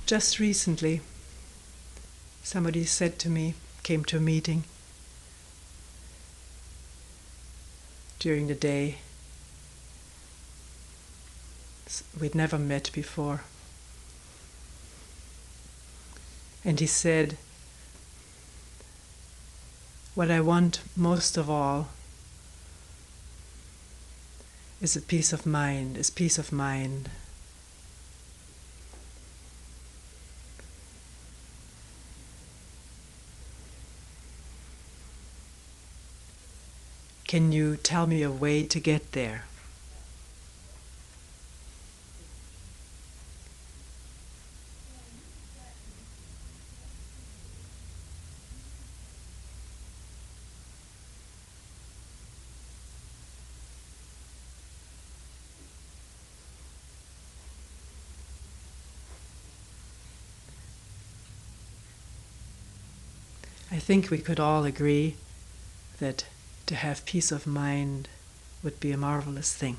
Just recently, somebody said to me, came to a meeting during the day. We'd never met before. And he said, what I want most of all is peace of mind. Can you tell me a way to get there? I think we could all agree that to have peace of mind would be a marvelous thing.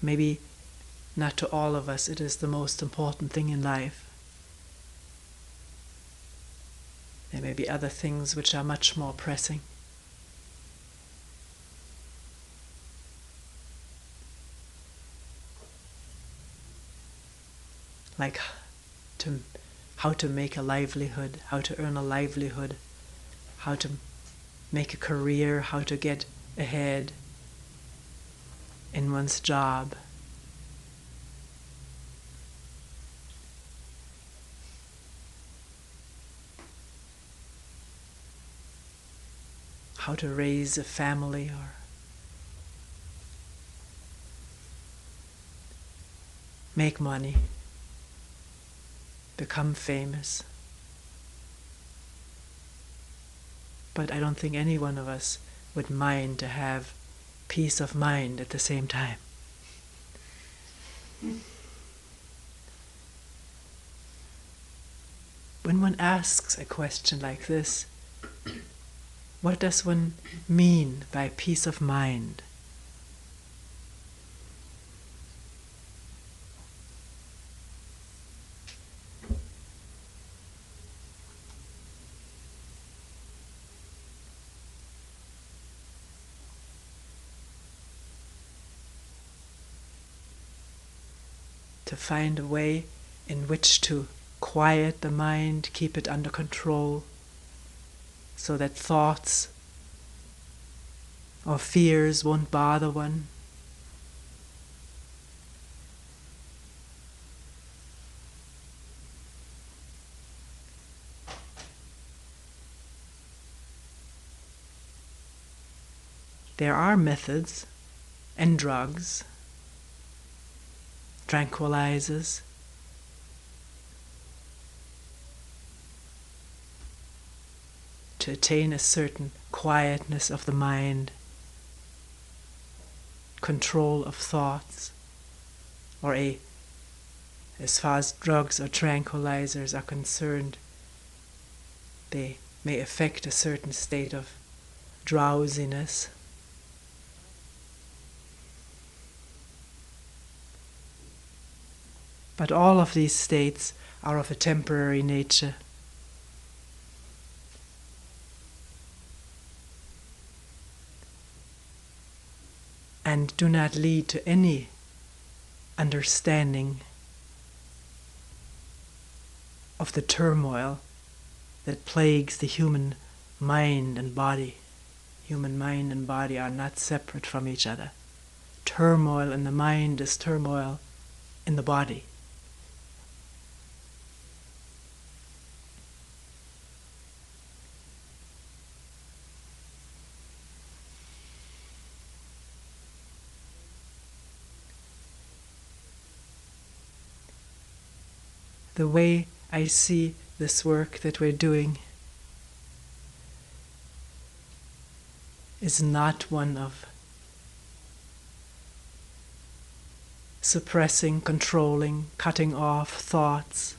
Maybe not to all of us it is the most important thing in life. There may be other things which are much more pressing. Like how to make a livelihood, how to earn a livelihood, how to make a career, how to get ahead in one's job. How to raise a family or make money. Become famous. But I don't think any one of us would mind to have peace of mind at the same time. When one asks a question like this, what does one mean by peace of mind? To find a way in which to quiet the mind, keep it under control, so that thoughts or fears won't bother one. There are methods and drugs, tranquilizers, to attain a certain quietness of the mind, control of thoughts, or as far as drugs or tranquilizers are concerned, they may affect a certain state of drowsiness. But all of these states are of a temporary nature. And do not lead to any understanding of the turmoil that plagues the human mind and body. Human mind and body are not separate from each other. Turmoil in the mind is turmoil in the body. The way I see this work that we're doing is not one of suppressing, controlling, cutting off thoughts,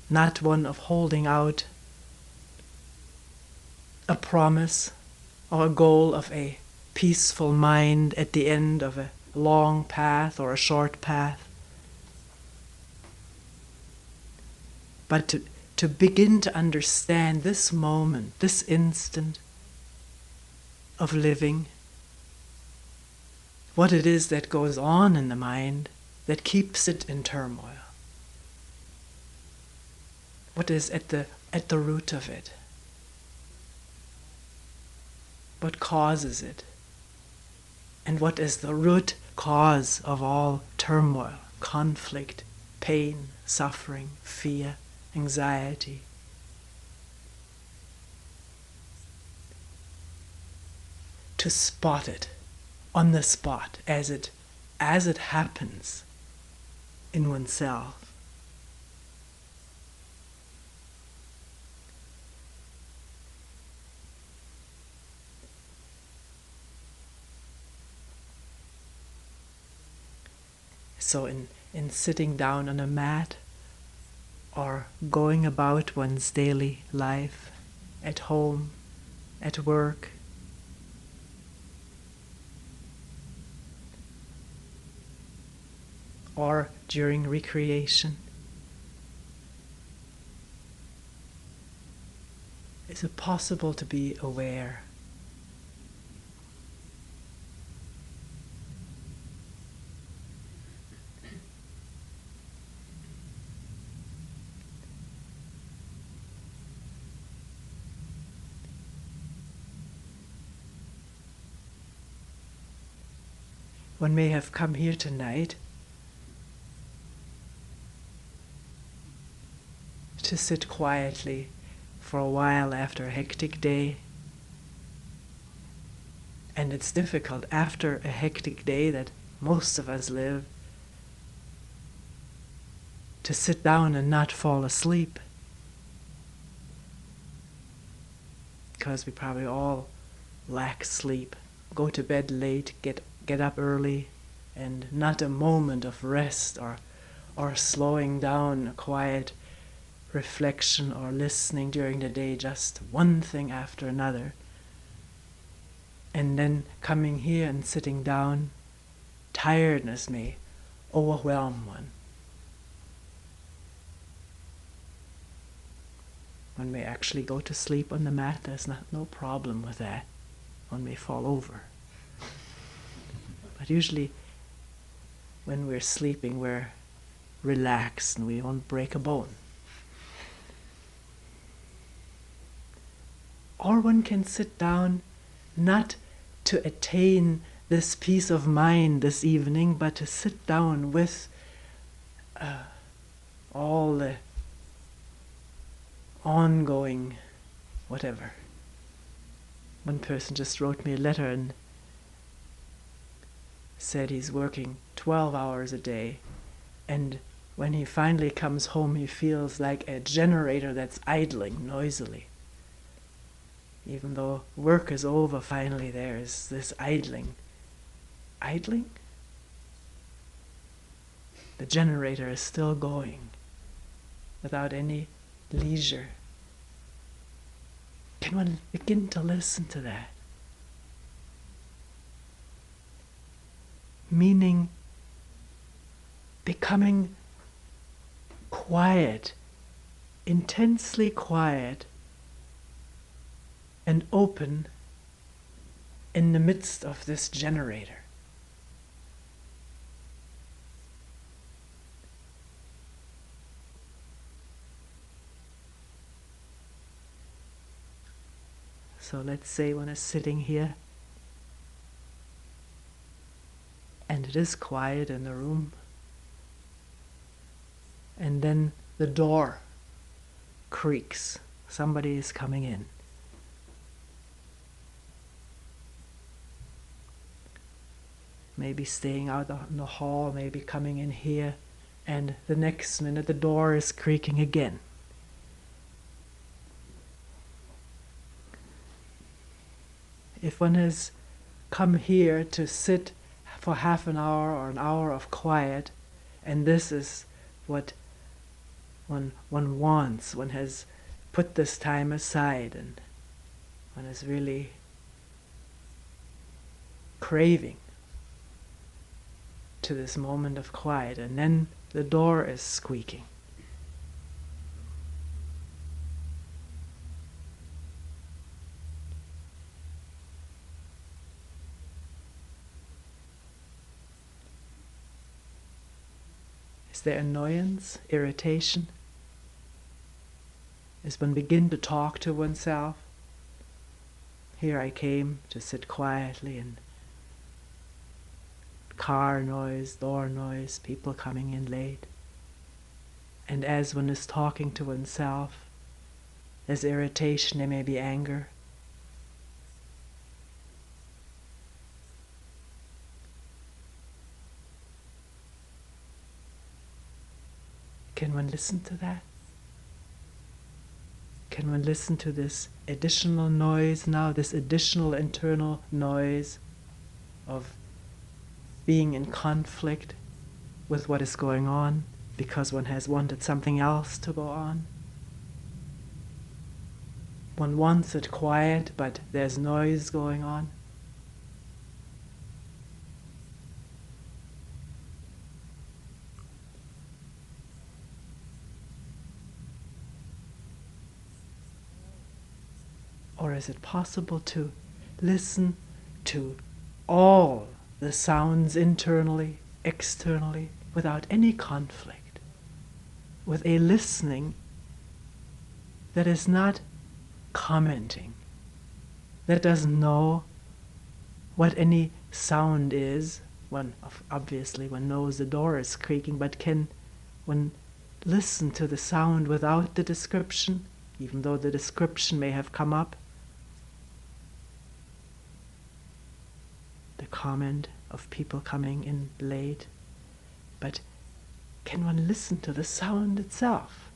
not one of holding out a promise or a goal of a peaceful mind at the end of a long path or a short path. But to begin to understand this moment, this instant of living, what it is that goes on in the mind that keeps it in turmoil. What is at the root of it? What causes it? And what is the root cause of all turmoil, conflict, pain, suffering, fear, anxiety? To spot it on the spot as it happens in oneself. So in sitting down on a mat or going about one's daily life, at home, at work, or during recreation, is it possible to be aware? One may have come here tonight to sit quietly for a while after a hectic day. And it's difficult after a hectic day that most of us live to sit down and not fall asleep. Because we probably all lack sleep, go to bed late, get up early, and not a moment of rest or slowing down, a quiet reflection or listening during the day, just one thing after another. And then coming here and sitting down, tiredness may overwhelm one. One may actually go to sleep on the mat, there's no problem with that. One may fall over. But usually when we're sleeping, we're relaxed and we won't break a bone. Or one can sit down not to attain this peace of mind this evening, but to sit down with all the ongoing whatever. One person just wrote me a letter and said he's working 12 hours a day, and when he finally comes home he feels like a generator that's idling noisily. Even though work is over, finally there's this idling. Idling? The generator is still going without any leisure. Can one begin to listen to that? Meaning becoming quiet, intensely quiet and open in the midst of this generator. So let's say one is sitting here and it is quiet in the room, and then the door creaks. Somebody is coming in. Maybe staying out in the hall, maybe coming in here, and the next minute the door is creaking again. If one has come here to sit for half an hour or an hour of quiet, and this is what one wants, one has put this time aside, and one is really craving to this moment of quiet, and then the door is squeaking. Is there annoyance, irritation? As one begins to talk to oneself, here I came to sit quietly, and car noise, door noise, people coming in late. And as one is talking to oneself, there's irritation, there may be anger. Can one listen to that? Can one listen to this additional noise now, this additional internal noise of being in conflict with what is going on because one has wanted something else to go on? One wants it quiet, but there's noise going on. Or is it possible to listen to all the sounds internally, externally, without any conflict, with a listening that is not commenting, that doesn't know what any sound is? Obviously one knows the door is creaking, but can one listen to the sound without the description, even though the description may have come up? The comment of people coming in late, but can one listen to the sound itself,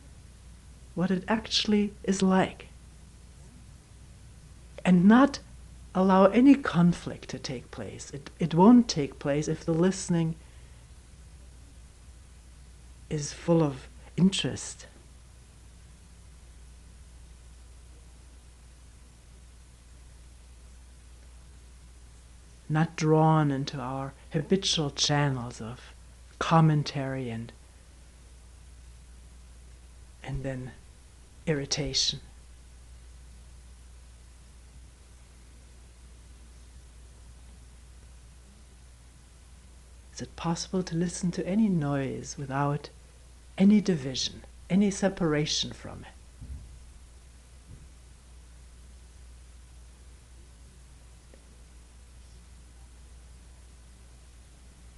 what it actually is like, and not allow any conflict to take place? It won't take place if the listening is full of interest. Not drawn into our habitual channels of commentary and then irritation. Is it possible to listen to any noise without any division, any separation from it?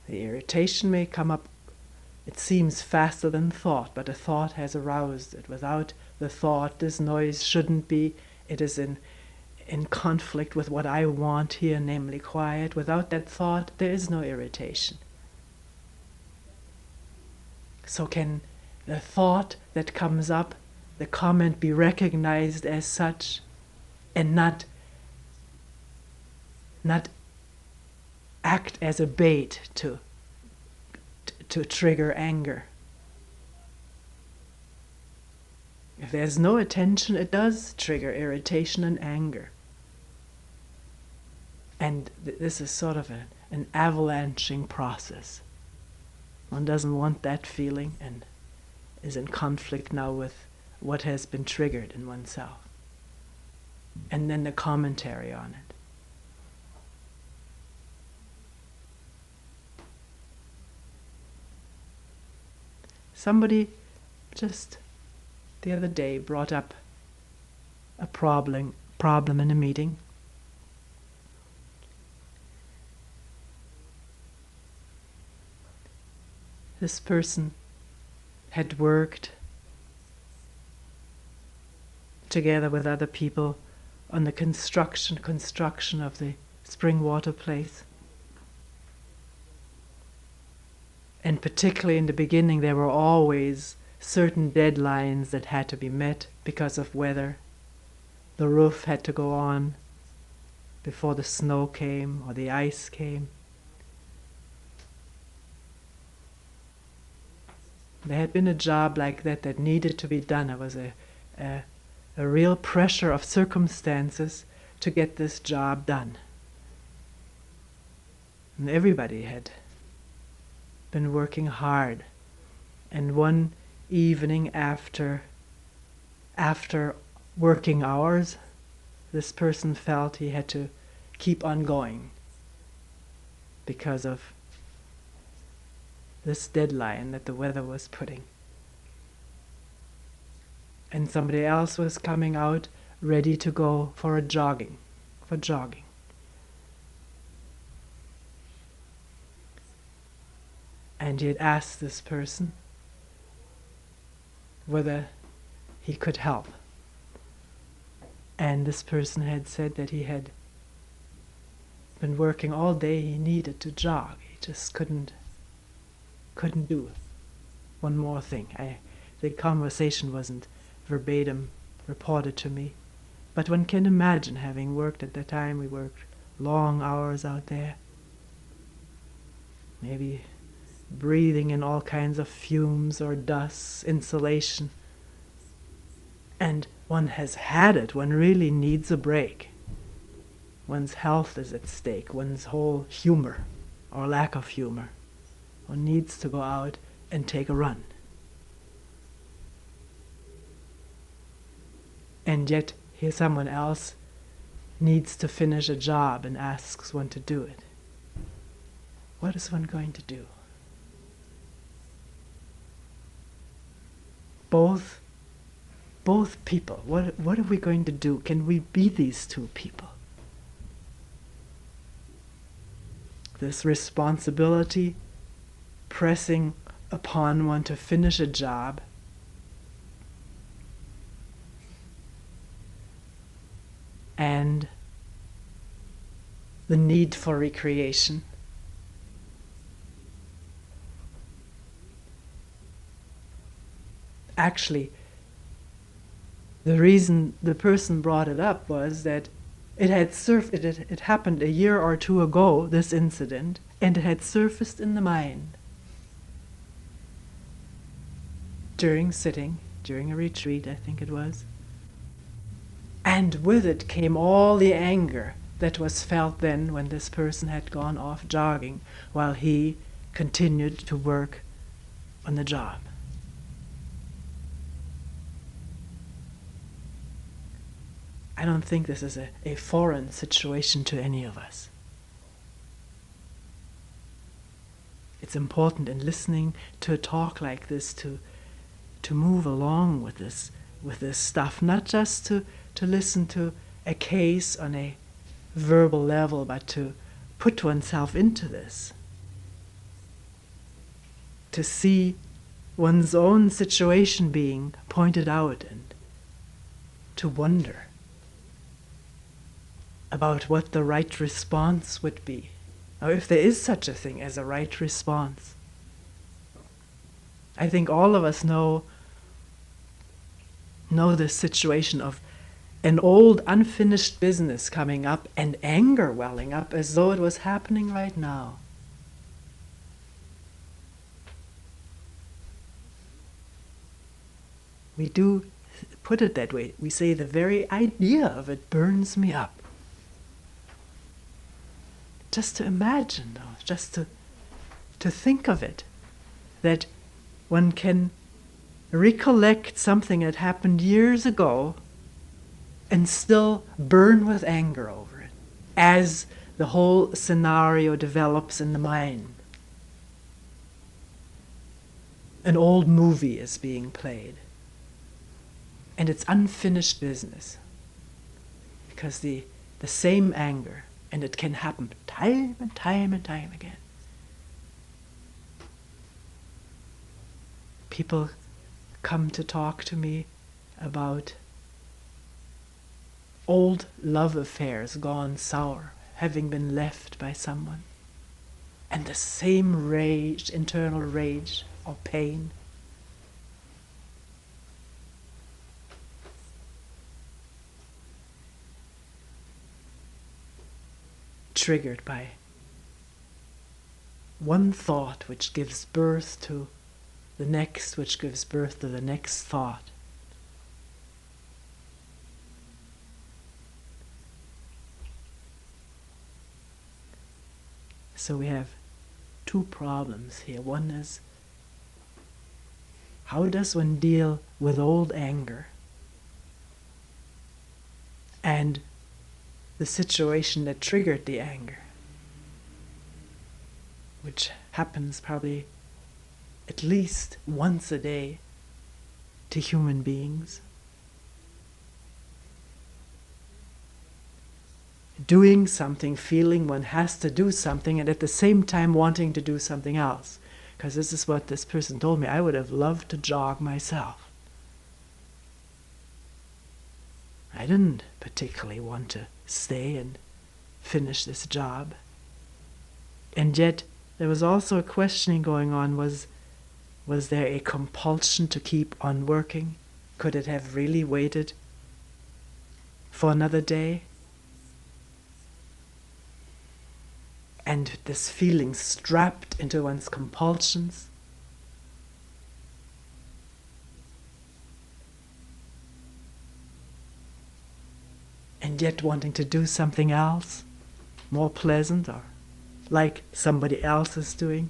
The irritation may come up, it seems faster than thought, but a thought has aroused it. Without the thought, this noise shouldn't be. It is in conflict with what I want here, namely quiet. Without that thought, there is no irritation. So can the thought that comes up, the comment, be recognized as such and not act as a bait to trigger anger? If there's no attention, it does trigger irritation and anger. And this is sort of an avalanching process. One doesn't want that feeling and is in conflict now with what has been triggered in oneself. And then the commentary on it. Somebody just the other day brought up a problem in a meeting. This person had worked together with other people on the construction of the Springwater place. And particularly in the beginning, there were always certain deadlines that had to be met because of weather. The roof had to go on before the snow came or the ice came. There had been a job like that needed to be done. It was a real pressure of circumstances to get this job done. And everybody had been working hard. And one evening after working hours, this person felt he had to keep on going because of this deadline that the weather was putting. And somebody else was coming out ready to go for jogging. And he had asked this person whether he could help. And this person had said that he had been working all day, he needed to jog. He just couldn't do one more thing. The conversation wasn't verbatim reported to me, but one can imagine, having worked at the time, we worked long hours out there, maybe breathing in all kinds of fumes or dust, insulation, and one has had it, one really needs a break. One's health is at stake, one's whole humor or lack of humor. One needs to go out and take a run. And yet, here someone else needs to finish a job and asks one to do it. What is one going to do? Both people, what are we going to do? Can we be these two people? This responsibility pressing upon one to finish a job, and the need for recreation. Actually, the reason the person brought it up was that it happened a year or two ago, this incident, and it had surfaced in the mind during a retreat, I think it was. And with it came all the anger that was felt then when this person had gone off jogging while he continued to work on the job. I don't think this is a foreign situation to any of us. It's important in listening to a talk like this to move along with this stuff, not just to listen to a case on a verbal level, but to put oneself into this, to see one's own situation being pointed out, and to wonder about what the right response would be, or if there is such a thing as a right response. I think all of us know this situation of an old unfinished business coming up and anger welling up as though it was happening right now. We do put it that way. We say the very idea of it burns me up. Just to imagine, though, just to think of it, that one can recollect something that happened years ago and still burn with anger over it as the whole scenario develops in the mind. An old movie is being played, and it's unfinished business, because the same anger, and it can happen time and time and time again. People come to talk to me about old love affairs gone sour, having been left by someone, and the same rage, internal rage or pain. Triggered by one thought which gives birth to the next, which gives birth to the next thought. So we have two problems here. One is, how does one deal with old anger and the situation that triggered the anger, which happens probably at least once a day to human beings. Doing something, feeling one has to do something, and at the same time wanting to do something else. Because this is what this person told me. I would have loved to jog myself. I didn't particularly want to stay and finish this job. And yet, there was also a questioning going on. Was there a compulsion to keep on working? Could it have really waited for another day? And this feeling strapped into one's compulsions. And yet wanting to do something else, more pleasant, or like somebody else is doing.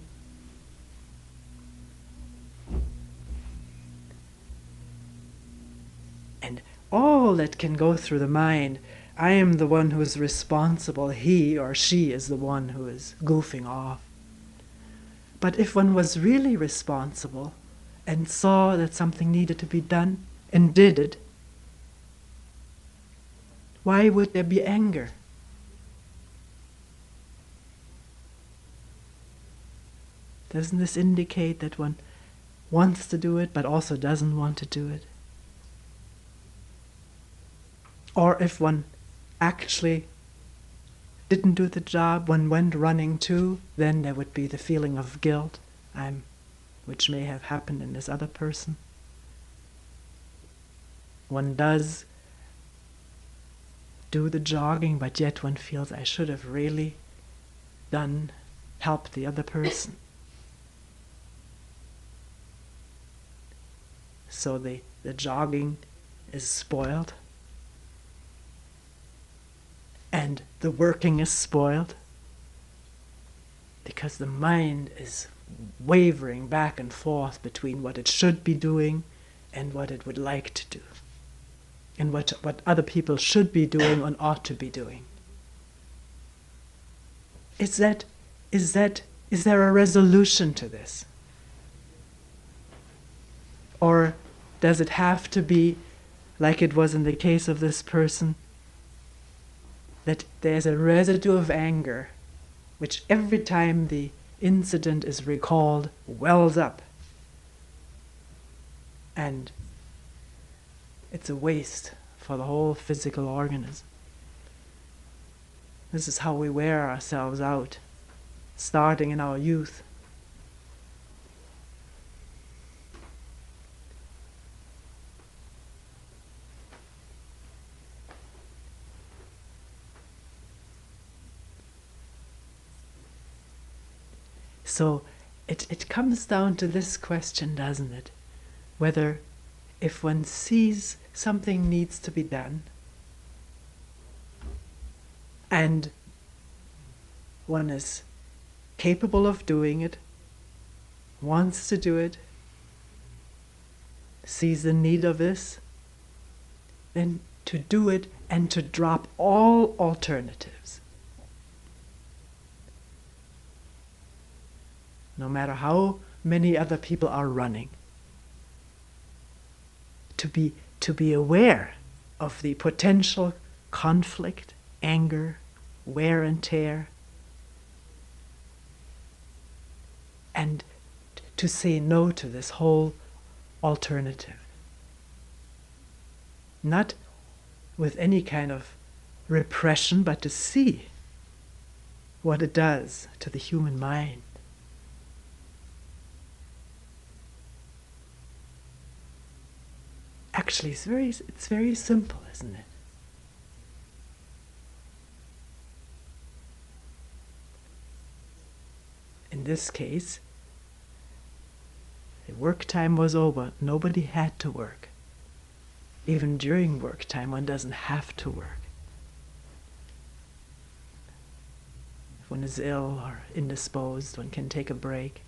And all that can go through the mind. I am the one who is responsible. He or she is the one who is goofing off. But if one was really responsible and saw that something needed to be done and did it, why would there be anger? Doesn't this indicate that one wants to do it but also doesn't want to do it? Or if one actually didn't do the job, one went running too, then there would be the feeling of guilt, which may have happened in this other person. One does do the jogging, but yet one feels, I should have really helped the other person. So the jogging is spoiled. And the working is spoiled because the mind is wavering back and forth between what it should be doing and what it would like to do, and what other people should be doing and ought to be doing. Is there a resolution to this? Or does it have to be like it was in the case of this person, that there's a residue of anger, which every time the incident is recalled, wells up. And it's a waste for the whole physical organism. This is how we wear ourselves out, starting in our youth. So it comes down to this question, doesn't it? Whether if one sees something needs to be done and one is capable of doing it, wants to do it, sees the need of this, then to do it and to drop all alternatives. No matter how many other people are running. To be aware of the potential conflict, anger, wear and tear, and to say no to this whole alternative. Not with any kind of repression, but to see what it does to the human mind. Actually, it's very simple, isn't it? In this case, the work time was over. Nobody had to work. Even during work time, one doesn't have to work. If one is ill or indisposed, one can take a break.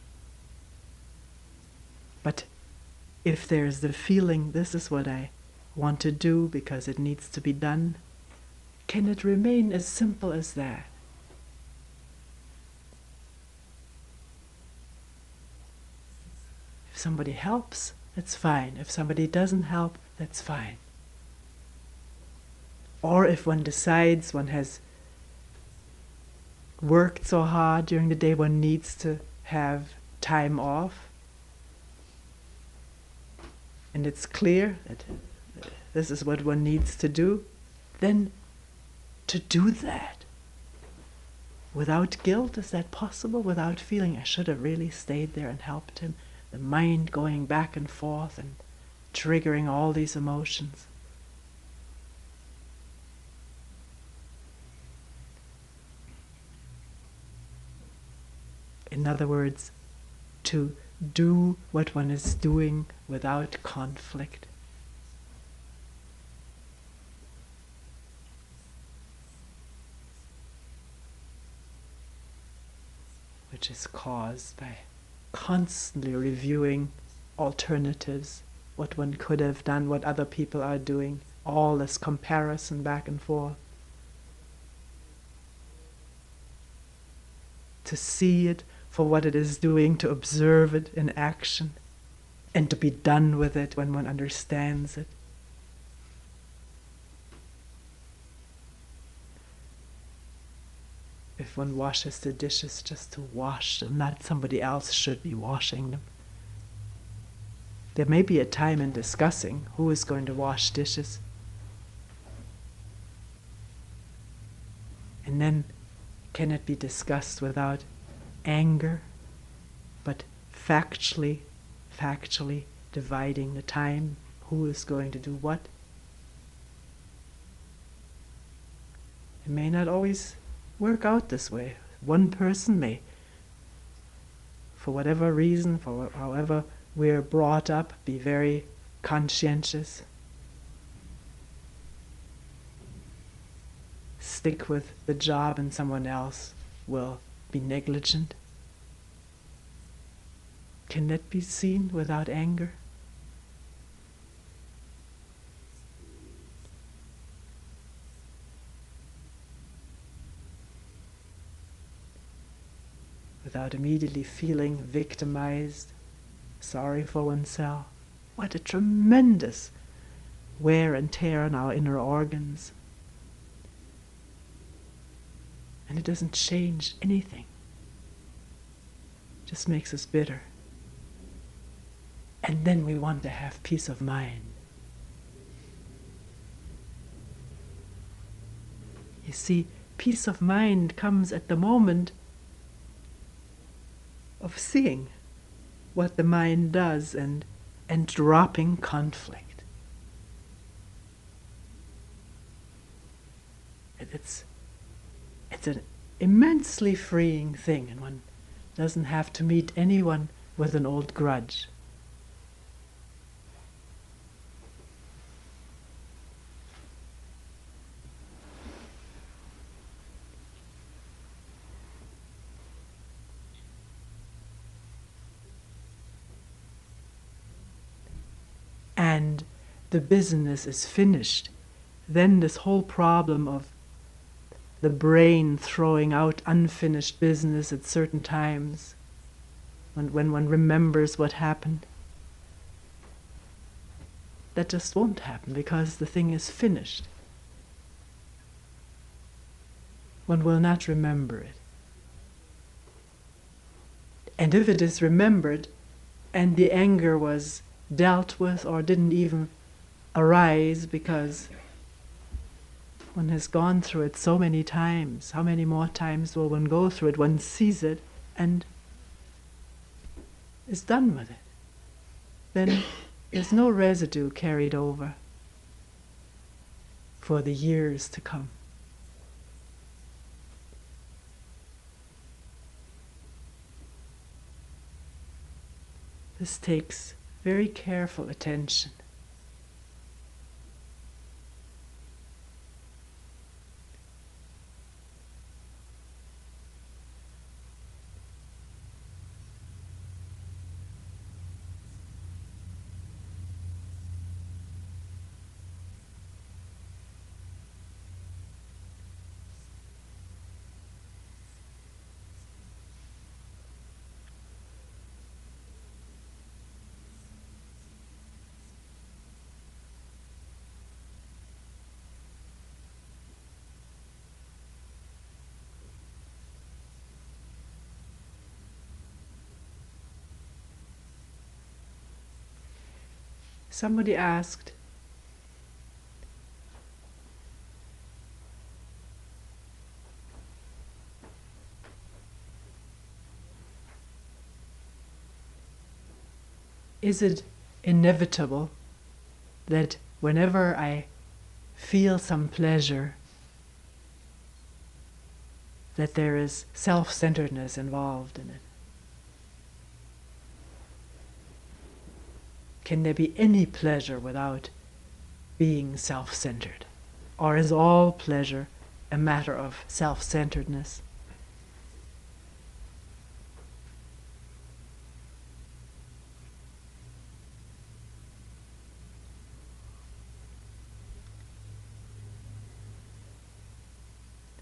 But if there's the feeling, this is what I want to do because it needs to be done, can it remain as simple as that? If somebody helps, that's fine. If somebody doesn't help, that's fine. Or if one decides one has worked so hard during the day, one needs to have time off, and it's clear that this is what one needs to do, then to do that without guilt, is that possible? Without feeling I should have really stayed there and helped him, the mind going back and forth and triggering all these emotions. In other words, to do what one is doing without conflict. Which is caused by constantly reviewing alternatives, what one could have done, what other people are doing, all this comparison back and forth. To see it for what it is doing, to observe it in action, and to be done with it when one understands it. If one washes the dishes just to wash them, not somebody else should be washing them. There may be a time in discussing who is going to wash dishes. And then can it be discussed without anger, but factually dividing the time, who is going to do what? It may not always work out this way. One person may, for whatever reason, for however we're brought up, be very conscientious, stick with the job, and someone else will be negligent. Can that be seen without anger? Without immediately feeling victimized, sorry for oneself? What a tremendous wear and tear on our inner organs. And it doesn't change anything. It just makes us bitter. And then we want to have peace of mind. You see, peace of mind comes at the moment of seeing what the mind does and dropping conflict. It's an immensely freeing thing, and one doesn't have to meet anyone with an old grudge. And the business is finished, then this whole problem of the brain throwing out unfinished business at certain times, when one remembers what happened, that just won't happen because the thing is finished. One will not remember it. And if it is remembered and the anger was dealt with or didn't even arise because one has gone through it so many times, how many more times will one go through it? One sees it and is done with it. Then there's no residue carried over for the years to come. This takes very careful attention. Somebody asked, is it inevitable that whenever I feel some pleasure, that there is self-centeredness involved in it? Can there be any pleasure without being self-centered? Or is all pleasure a matter of self-centeredness?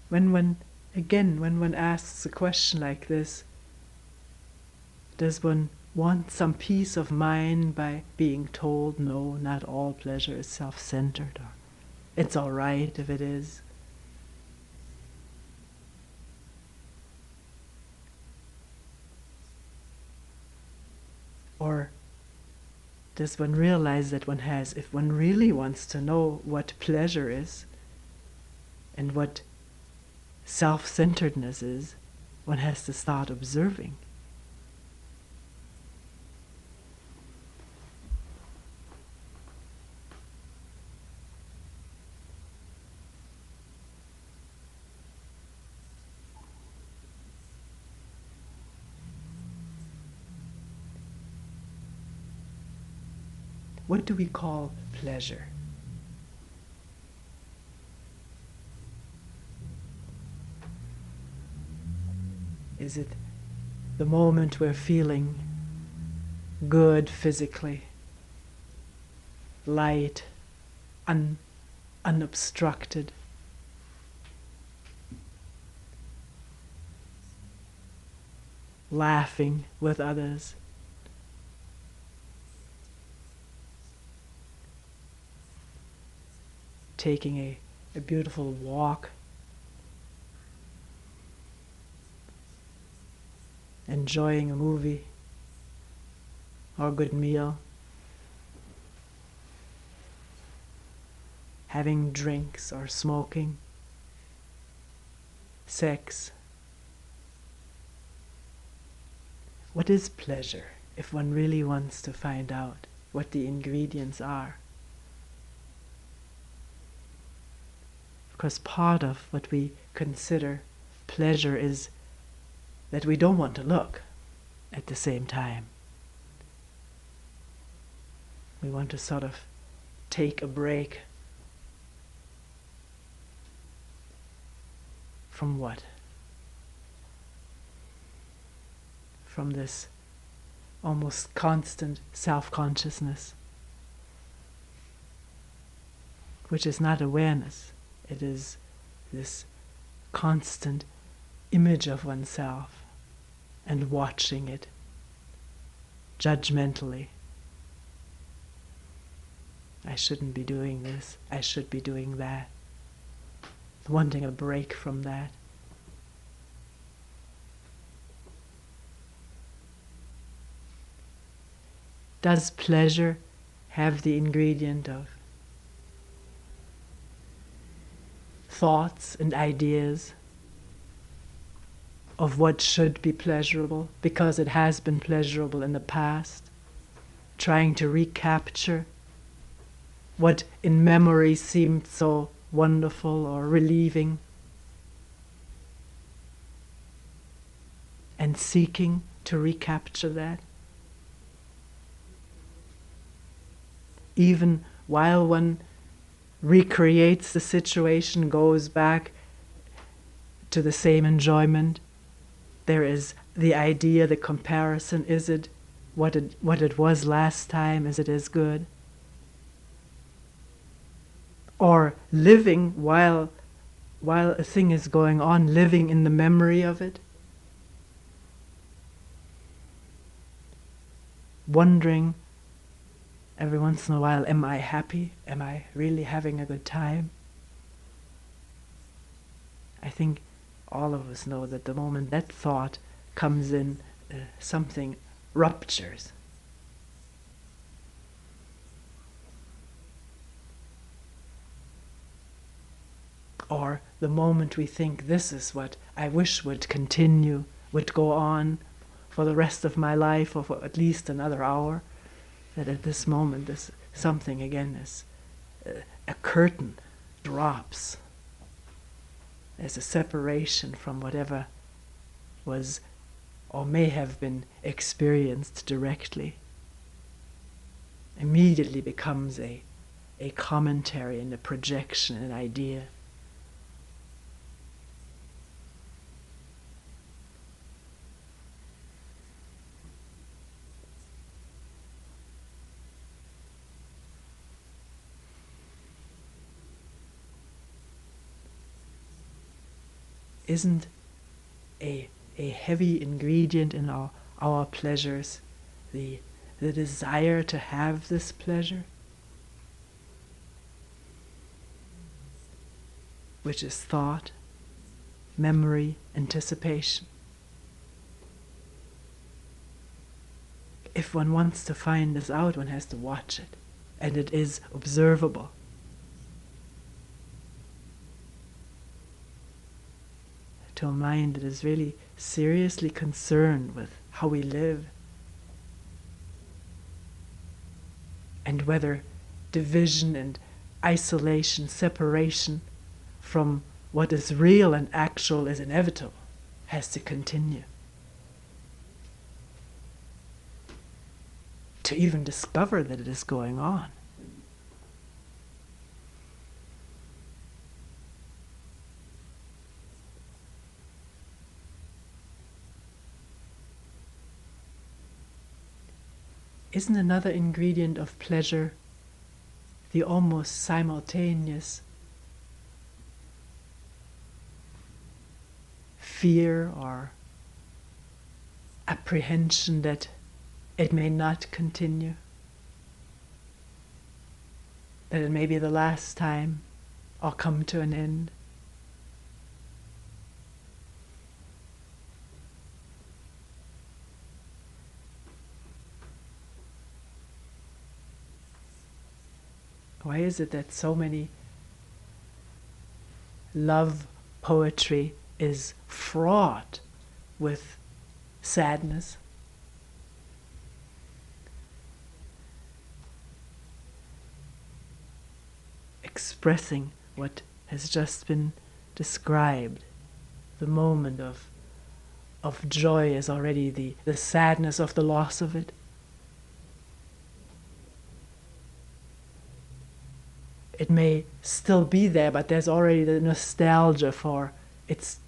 When one asks a question like this, does one want some peace of mind by being told, no, not all pleasure is self-centered, or it's all right if it is? Or does one realize that one has, if one really wants to know what pleasure is and what self-centeredness is, one has to start observing. What do we call pleasure? Is it the moment we're feeling good physically, light, unobstructed? Laughing with others? Taking a beautiful walk? Enjoying a movie or a good meal, having drinks or smoking, sex. What is pleasure, if one really wants to find out what the ingredients are? Because part of what we consider pleasure is that we don't want to look at the same time. We want to sort of take a break from what? From this almost constant self-consciousness, which is not awareness. It is this constant image of oneself and watching it judgmentally. I shouldn't be doing this, I should be doing that. Wanting a break from that. Does pleasure have the ingredient of thoughts and ideas of what should be pleasurable because it has been pleasurable in the past, trying to recapture what in memory seemed so wonderful or relieving, and seeking to recapture that? Even while one recreates the situation, goes back to the same enjoyment, there is the idea, the comparison. Is it what it was last time? Is it as good? Or living while a thing is going on, living in the memory of it, wondering every once in a while, am I happy? Am I really having a good time? I think all of us know that the moment that thought comes in, something ruptures. Or the moment we think, this is what I wish would continue, would go on for the rest of my life, or for at least another hour, that at this moment this something again is a curtain drops. There's a separation from whatever was or may have been experienced directly. Immediately becomes a commentary and a projection, an idea. Isn't a heavy ingredient in our pleasures the desire to have this pleasure, which is thought, memory, anticipation? If one wants to find this out, one has to watch it, and it is observable. To a mind that is really seriously concerned with how we live, and whether division and isolation, separation from what is real and actual is inevitable, has to continue. To even discover that it is going on. Isn't another ingredient of pleasure the almost simultaneous fear or apprehension that it may not continue? That it may be the last time or come to an end? Why is it that so many love poetry is fraught with sadness? Expressing what has just been described. The moment of joy is already the sadness of the loss of it. It may still be there, but there's already the nostalgia for its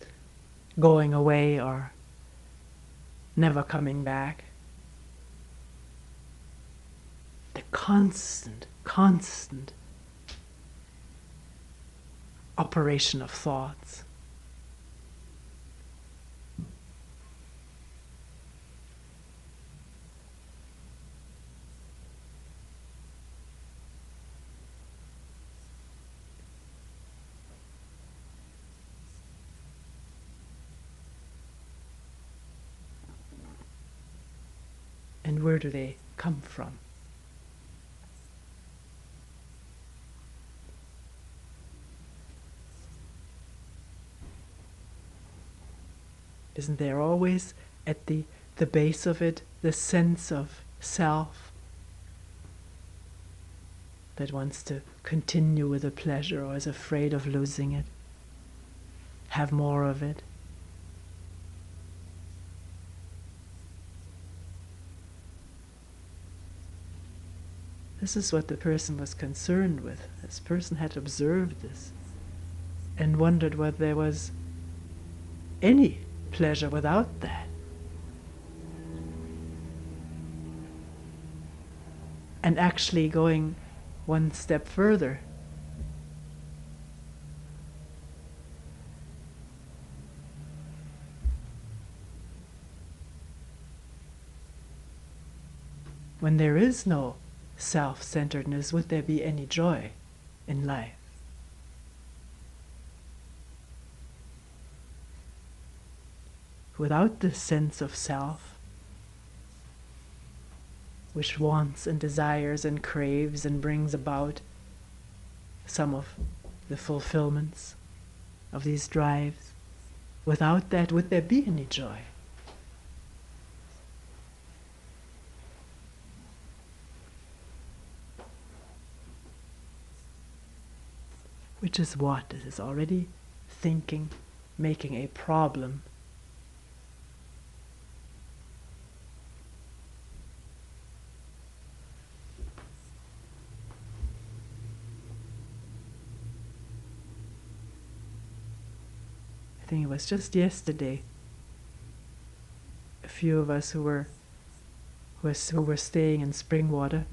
going away or never coming back. The constant operation of thoughts. And where do they come from? Isn't there always at the base of it the sense of self that wants to continue with a pleasure or is afraid of losing it, have more of it? This is what the person was concerned with. This person had observed this and wondered whether there was any pleasure without that. And actually going one step further, when there is no self-centeredness, would there be any joy in life? Without this sense of self, which wants and desires and craves and brings about some of the fulfillments, of these drives. Without that, would there be any joy? Which is what? It is already thinking, making a problem. I think it was just yesterday, a few of us who were staying in Springwater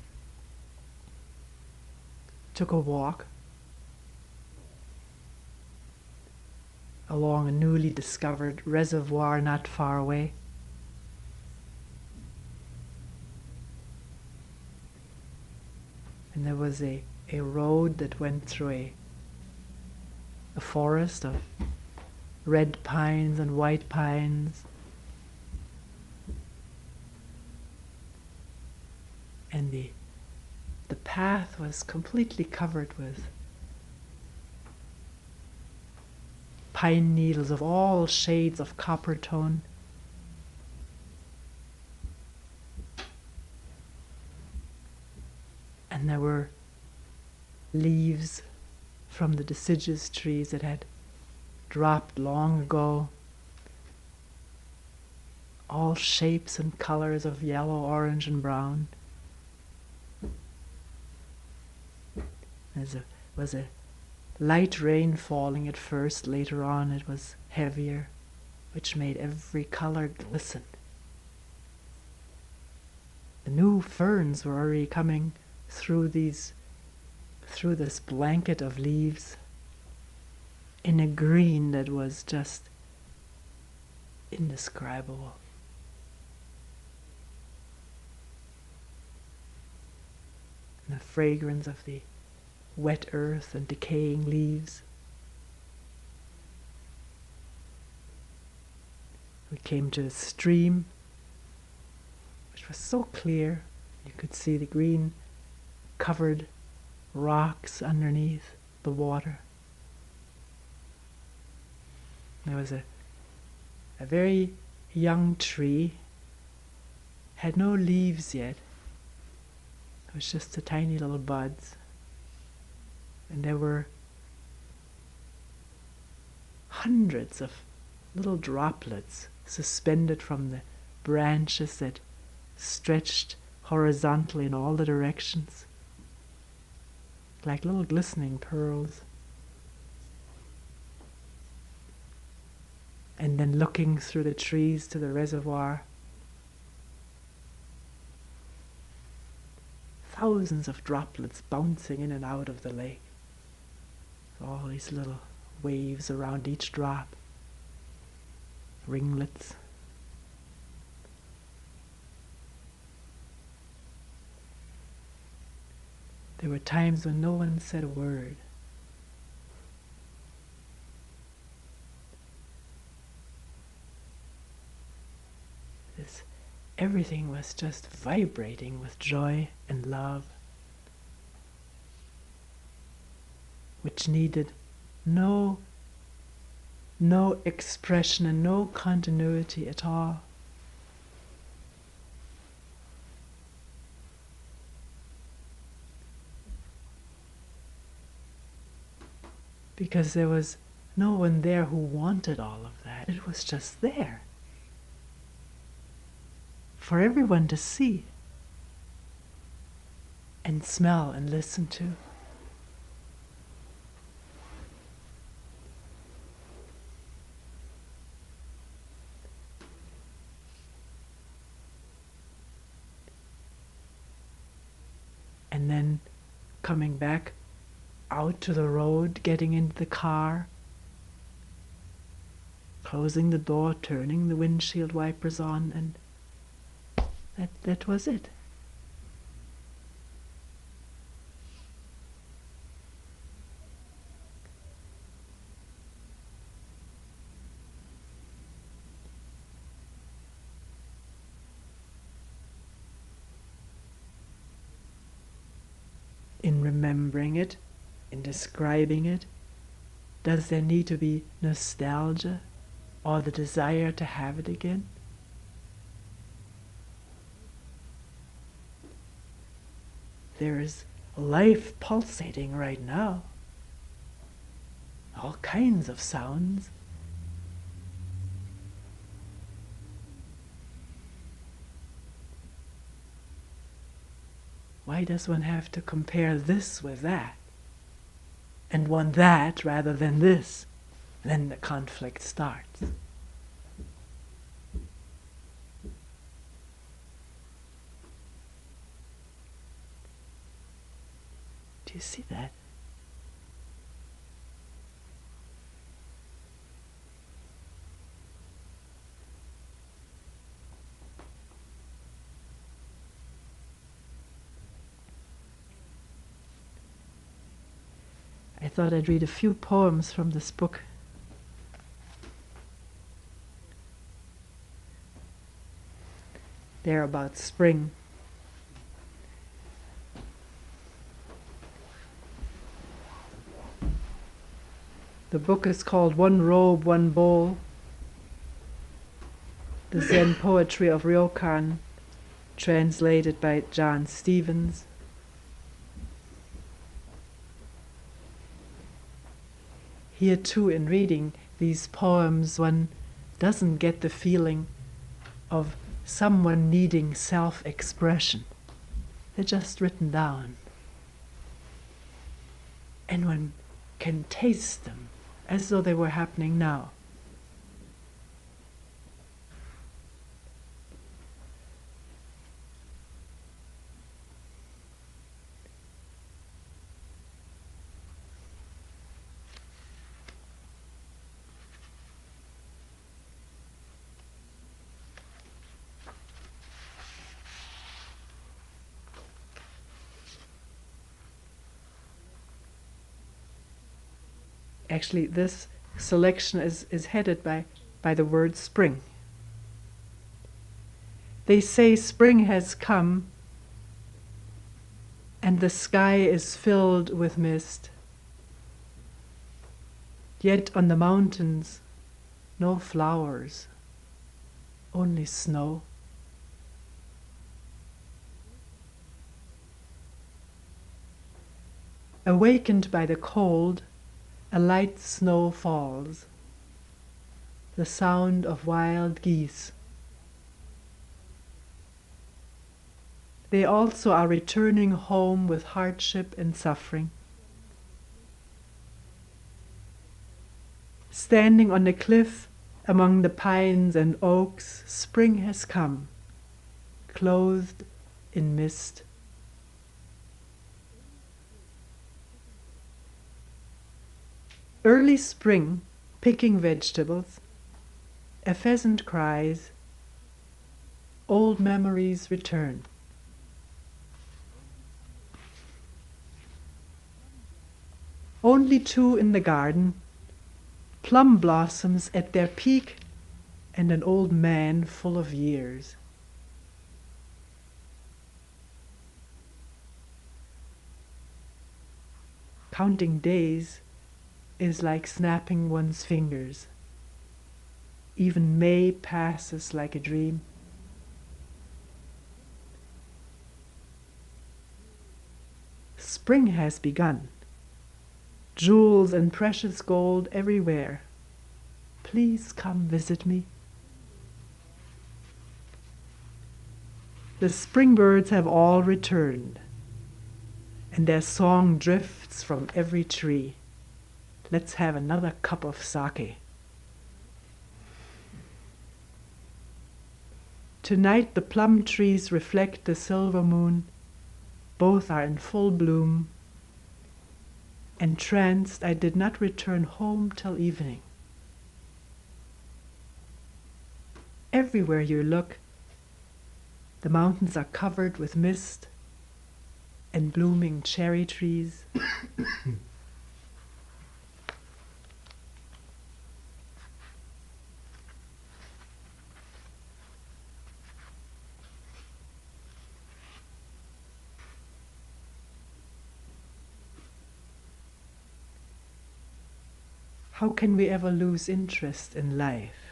took a walk along a newly discovered reservoir not far away. And there was a road that went through a forest of red pines and white pines. And the path was completely covered with pine needles of all shades of copper tone. And there were leaves from the deciduous trees that had dropped long ago, all shapes and colors of yellow, orange, and brown. There was a light rain falling at first. Later on it was heavier, which made every color glisten. The new ferns were already coming through this blanket of leaves in a green that was just indescribable. And the fragrance of the wet earth and decaying leaves. We came to a stream which was so clear you could see the green covered rocks underneath the water. There was a very young tree, had no leaves yet. It was just the tiny little buds. And there were hundreds of little droplets suspended from the branches that stretched horizontally in all the directions, like little glistening pearls. And then looking through the trees to the reservoir, thousands of droplets bouncing in and out of the lake. All these little waves around each drop, ringlets. There were times when no one said a word. Everything was just vibrating with joy and love, which needed no expression and no continuity at all. Because there was no one there who wanted all of that. It was just there for everyone to see and smell and listen to. And then coming back out to the road, getting into the car, closing the door, turning the windshield wipers on, and that was it. In remembering it, in describing it, Does there need to be nostalgia or the desire to have it again? There is life pulsating right now. All kinds of sounds. Why does one have to compare this with that? And want that rather than this? Then the conflict starts. Do you see that? I thought I'd read a few poems from this book. They're about spring. The book is called One Robe, One Bowl, the Zen Poetry of Ryokan, translated by John Stevens. Here too, in reading these poems, one doesn't get the feeling of someone needing self-expression. They're just written down. And one can taste them as though they were happening now. Actually, this selection is headed by the word spring. They say spring has come and the sky is filled with mist. Yet on the mountains, no flowers, only snow. Awakened by the cold, a light snow falls, the sound of wild geese. They also are returning home with hardship and suffering. Standing on the cliff among the pines and oaks, spring has come, clothed in mist. Early spring, picking vegetables, a pheasant cries, old memories return. Only two in the garden, plum blossoms at their peak and an old man full of years. Counting days is like snapping one's fingers. Even May passes like a dream. Spring has begun. Jewels and precious gold everywhere. Please come visit me. The spring birds have all returned, and their song drifts from every tree. Let's have another cup of sake. Tonight the plum trees reflect the silver moon. Both are in full bloom. Entranced, I did not return home till evening. Everywhere you look, the mountains are covered with mist and blooming cherry trees. How can we ever lose interest in life?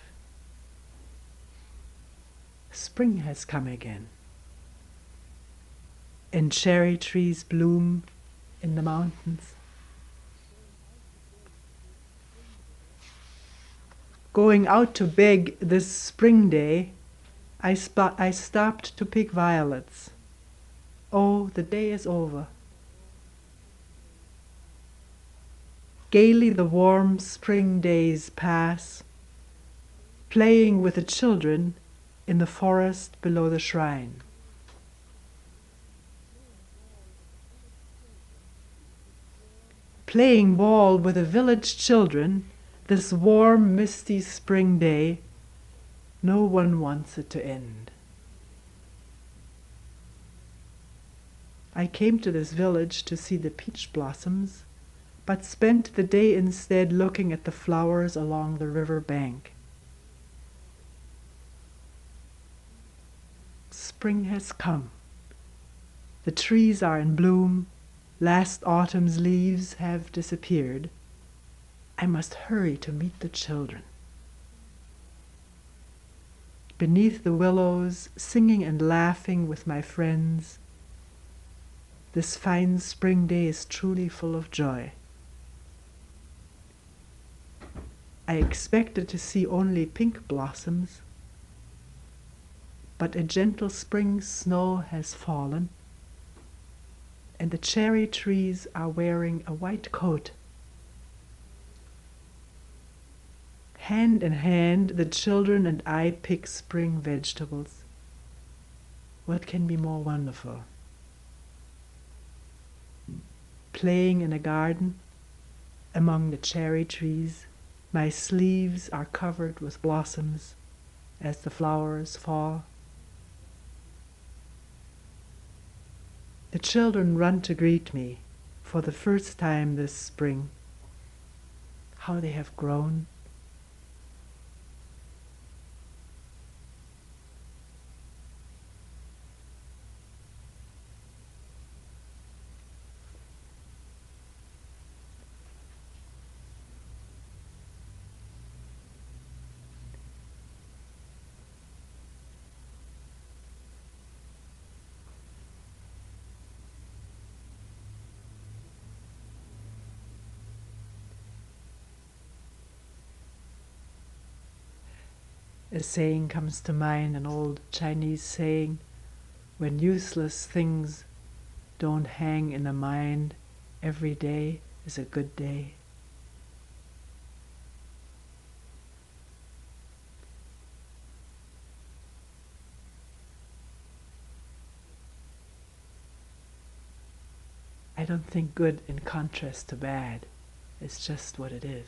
Spring has come again, and cherry trees bloom in the mountains. Going out to beg this spring day, I stopped to pick violets. Oh, the day is over. Gaily the warm spring days pass, playing with the children in the forest below the shrine. Playing ball with the village children this warm, misty spring day, no one wants it to end. I came to this village to see the peach blossoms, but spent the day instead looking at the flowers along the river bank. Spring has come. The trees are in bloom. Last autumn's leaves have disappeared. I must hurry to meet the children. Beneath the willows, singing and laughing with my friends, this fine spring day is truly full of joy. I expected to see only pink blossoms, but a gentle spring snow has fallen, and the cherry trees are wearing a white coat. Hand in hand, the children and I pick spring vegetables. What can be more wonderful? Playing in a garden among the cherry trees, my sleeves are covered with blossoms as the flowers fall. The children run to greet me for the first time this spring. How they have grown. A saying comes to mind, an old Chinese saying, when useless things don't hang in the mind, every day is a good day. I don't think good in contrast to bad. It's just what it is.